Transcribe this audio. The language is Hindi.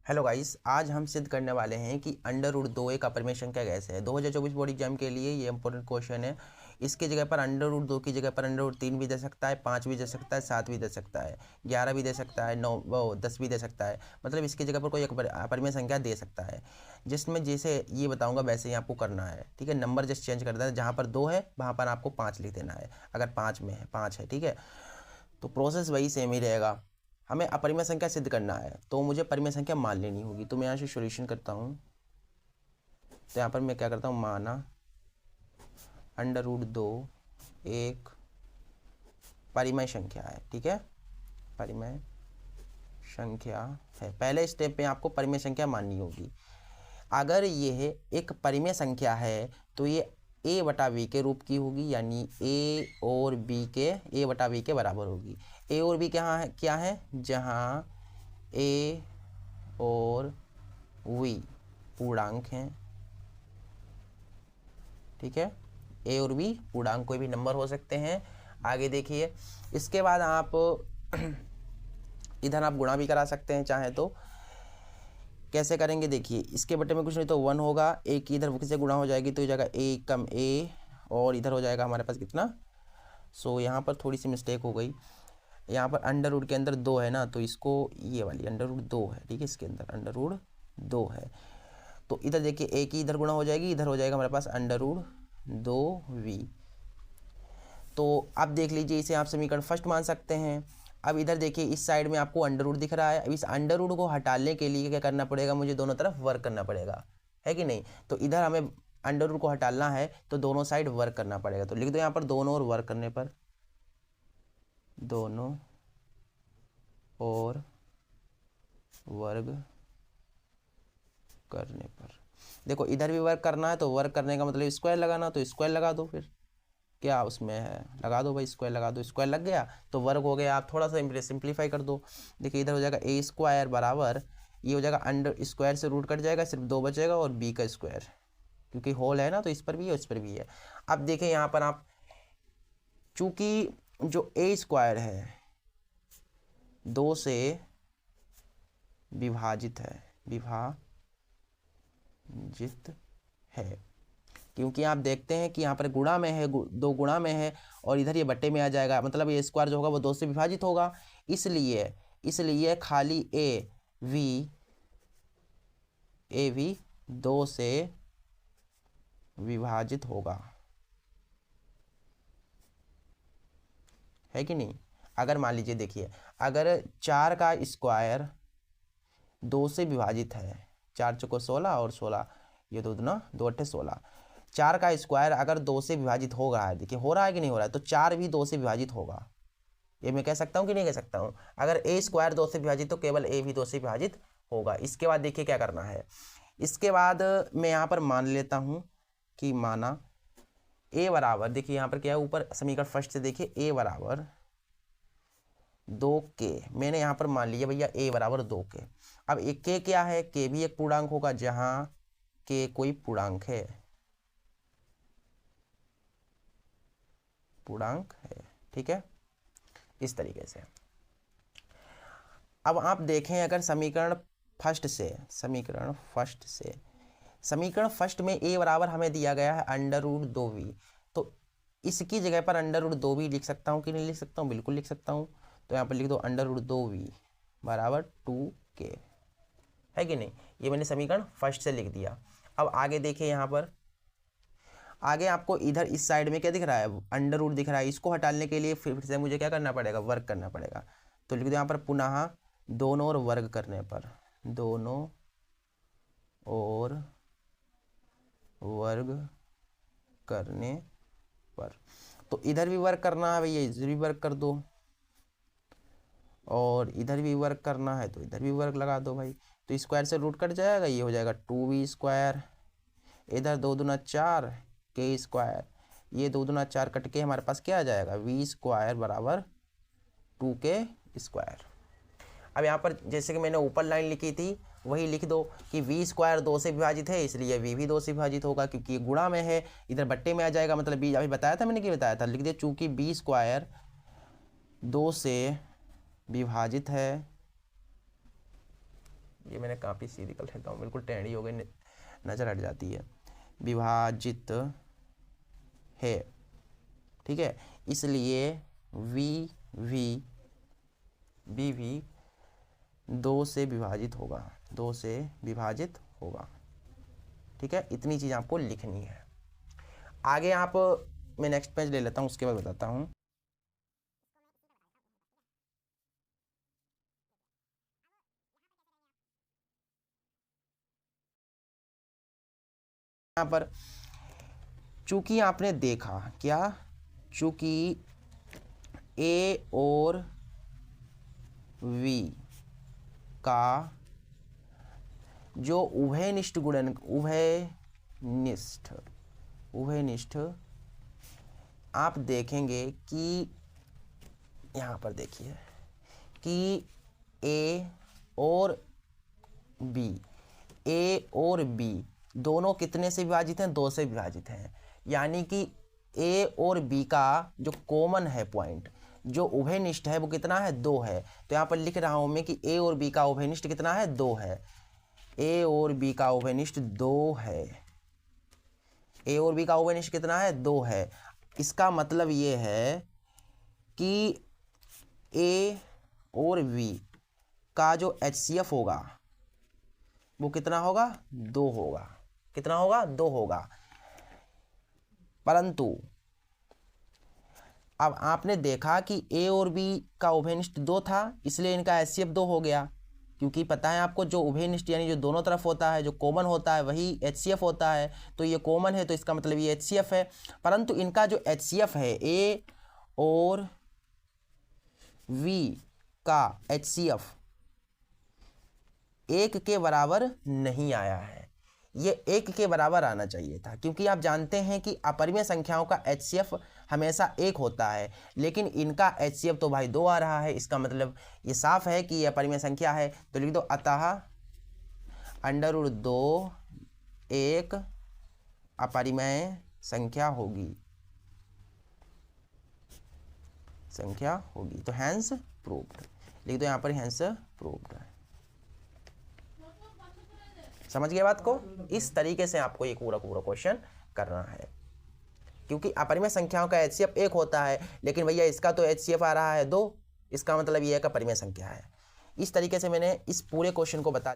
हेलो गाइस, आज हम सिद्ध करने वाले हैं कि अंडर रूट 2 एक अपरिमेय संख्या कैसे है। 2024 बोर्ड एग्जाम के लिए ये इंपॉर्टेंट क्वेश्चन है। इसकी जगह पर अंडर रूट 2 की जगह पर अंडर रूट 3 भी दे सकता है, 5 भी दे सकता है, 7 भी दे सकता है, 11 भी दे सकता है, 10 भी दे सकता है। मतलब इसकी जगह पर कोई एक अपरिमेय संख्या दे सकता है, जिसमें जैसे ये बताऊंगा वैसे ही आपको करना है। ठीक है, नंबर जस्ट चेंज कर देना है। जहाँ पर 2 है वहाँ पर आपको 5 लिख देना है। अगर 5 में है 5 है, ठीक है, तो प्रोसेस वही सेम ही रहेगा। हमें अपरिमेय संख्या सिद्ध करना है तो मुझे परिमेय संख्या मान लेनी होगी। तो मैं यहाँ से सॉल्यूशन करता हूँ। तो यहाँ पर मैं क्या करता हूँ, माना अंडर रूट 2 एक परिमेय संख्या है। ठीक है, परिमेय संख्या है। पहले स्टेप में आपको परिमेय संख्या माननी होगी। अगर ये एक परिमेय संख्या है तो ये a बटा b के रूप की होगी, यानी a और b के a बटा b के बराबर होगी। a और b क्या है जहाँ a और v पूर्णांक हैं। ठीक है, a और b पूर्णांक कोई भी नंबर हो सकते हैं। आगे देखिए, इसके बाद आप इधर आप गुणा भी करा सकते हैं चाहे तो। कैसे करेंगे देखिए, इसके बटे में कुछ नहीं तो 1 होगा, ए की इधर से गुणा हो जाएगी तो ये जाएगा a कम a, और इधर हो जाएगा हमारे पास कितना। सो यहाँ पर थोड़ी सी मिस्टेक हो गई। यहाँ पर अंडर रूट के अंदर 2 है ना, तो इसको ये वाली अंडर रूट 2 है। ठीक है, इसके अंदर अंडर रूट 2 है तो इधर देखिए a की इधर गुणा हो जाएगी, इधर हो जाएगा हमारे पास अंडर रूट 2v। तो अब देख लीजिए, इसे आप समीकरण फर्स्ट मान सकते हैं। अब इधर देखिए, इस साइड में आपको अंडर रूट दिख रहा है। अब इस अंडर रूट को हटाने के लिए क्या करना पड़ेगा, मुझे दोनों तरफ वर्क करना पड़ेगा, है कि नहीं। तो इधर हमें अंडर रूट को हटाना है तो दोनों साइड वर्क करना पड़ेगा। तो लिख दो यहाँ पर दोनों और वर्क करने पर, दोनों और वर्ग करने पर। देखो इधर भी वर्क करना है तो वर्क करने का मतलब स्क्वायर लगाना, तो स्क्वायर लगा दो। फिर क्या उसमें है, लगा दो भाई, स्क्वायर लगा दो। स्क्वायर लग गया तो वर्ग हो गया। आप थोड़ा सा सिंप्लीफाई कर दो। देखिए इधर हो जाएगा a स्क्वायर बराबर, ये हो जाएगा अंडर स्क्वायर से रूट कट जाएगा, सिर्फ 2 बचेगा, और b का स्क्वायर, क्योंकि होल है ना तो इस पर भी है उस पर भी है। अब देखें यहाँ पर आप, चूंकि जो a स्क्वायर है 2 से विभाजित है, विभाजित है, क्योंकि आप देखते हैं कि यहाँ पर गुणा में है, 2 गुणा में है, और इधर ये बट्टे में आ जाएगा, मतलब ये स्क्वायर जो होगा वो 2 से विभाजित होगा। इसलिए खाली ए वी 2 से विभाजित होगा, है कि नहीं। अगर मान लीजिए देखिए, अगर 4 का स्क्वायर 2 से विभाजित है, 4 चौको 16 और 16, ये 2 दूना 2 अट्ठे 16। 4 का स्क्वायर अगर 2 से विभाजित हो रहा है, देखिए हो रहा है कि नहीं हो रहा है, तो 4 भी 2 से विभाजित होगा। ये मैं कह सकता हूँ कि नहीं कह सकता हूँ। अगर a स्क्वायर 2 से विभाजित तो केवल a भी 2 से विभाजित होगा। इसके बाद देखिए क्या करना है। इसके बाद मैं यहाँ पर मान लेता हूँ कि माना a बराबर, देखिए यहाँ पर क्या है, ऊपर समीकरण फर्स्ट से देखिए a बराबर 2k, मैंने यहाँ पर मान लिया भैया a बराबर 2k। अब एक k क्या है, k भी एक पूर्णांक होगा, जहाँ k कोई पूर्णांक है, ठीक है, इस तरीके से। अब आप देखें, अगर समीकरण फर्स्ट में a बराबर हमें दिया गया है अंडर रूट 2v, तो इसकी जगह पर अंडर रूट 2v लिख सकता हूँ कि नहीं लिख सकता हूँ, बिल्कुल लिख सकता हूँ। तो यहाँ पर लिख दो अंडर रूट 2v बराबर 2k, है कि नहीं। ये मैंने समीकरण फर्स्ट से लिख दिया। अब आगे देखिए, यहाँ पर आगे आपको इधर इस साइड में क्या दिख रहा है, अंडर रूट दिख रहा है। इसको हटाने के लिए फिर से मुझे क्या करना पड़ेगा, वर्ग करना पड़ेगा। तो लिख दो यहाँ पर पुनः दोनों और वर्ग करने पर, दोनों और वर्ग करने पर। तो इधर भी वर्ग करना है भैया, इधर भी वर्ग कर दो, और इधर भी वर्ग करना है तो इधर भी वर्ग लगा दो भाई। तो स्क्वायर से रूट कट जाएगा, ये हो जाएगा 2v स्क्वायर, इधर 2 दूना 4 k स्क्वायर, ये 2 दूना 4 कट के हमारे पास क्या आ जाएगा, v स्क्वायर बराबर 2k स्क्वायर। अब यहाँ पर जैसे कि मैंने ऊपर लाइन लिखी थी वही लिख दो कि v स्क्वायर 2 से विभाजित है, इसलिए v भी 2 से विभाजित होगा, क्योंकि ये गुणा में है, इधर बट्टे में आ जाएगा, मतलब b अभी बताया था मैंने, क्या बताया था, लिख दिया चूंकि b स्क्वायर 2 से विभाजित है, ये ये मैंने काफ़ी सीधी कर लेता हूँ, बिल्कुल टेढ़ी हो गई, नज़र हट जाती है। विभाजित है, ठीक है, इसलिए वी भी 2 से विभाजित होगा, 2 से विभाजित होगा, ठीक है। इतनी चीज़ आपको लिखनी है। आगे आप, मैं नेक्स्ट पेज ले लेता हूँ, उसके बाद बताता हूँ। यहाँ पर चूंकि आपने देखा क्या, चूंकि ए और वी का जो उभयनिष्ठ गुणन, उभयनिष्ठ आप देखेंगे कि यहाँ पर देखिए कि ए और बी दोनों कितने से विभाजित हैं, 2 से विभाजित हैं। यानी कि ए और बी का जो कॉमन है पॉइंट, जो उभयनिष्ठ है, वो कितना है, 2 है। तो यहाँ पर लिख रहा हूँ मैं कि ए और बी का उभयनिष्ठ कितना है, 2 है। ए और बी का उभयनिष्ठ 2 है। ए और बी का उभयनिष्ठ कितना है, 2 है। इसका मतलब ये है कि ए और बी का जो HCF होगा वो कितना होगा, 2 होगा। कितना होगा, 2 होगा। परंतु अब आपने देखा कि ए और बी का उभयनिष्ठ 2 था, इसलिए इनका HCF 2 हो गया। क्योंकि पता है आपको, जो उभयनिष्ठ यानी जो दोनों तरफ होता है, जो कॉमन होता है, वही HCF होता है। तो ये कॉमन है, तो इसका मतलब ये HCF है। परंतु इनका जो HCF है, ए और वी का HCF 1 के बराबर नहीं आया है। ये 1 के बराबर आना चाहिए था, क्योंकि आप जानते हैं कि अपरिमेय संख्याओं का HCF हमेशा 1 होता है, लेकिन इनका HCF तो भाई 2 आ रहा है। इसका मतलब ये साफ है कि ये अपरिमेय संख्या है। तो लिख दो, अतः √2 एक अपरिमेय संख्या होगी, तो हैंस प्रूव्ड लिख दो यहाँ पर, हैंस प्रूव्ड। समझ गए बात को? इस तरीके से आपको ये पूरा क्वेश्चन करना है, क्योंकि अपरिमेय संख्याओं का HCF 1 होता है, लेकिन भैया इसका तो HCF आ रहा है 2, इसका मतलब ये है कि अपरिमेय संख्या है। इस तरीके से मैंने इस पूरे क्वेश्चन को बता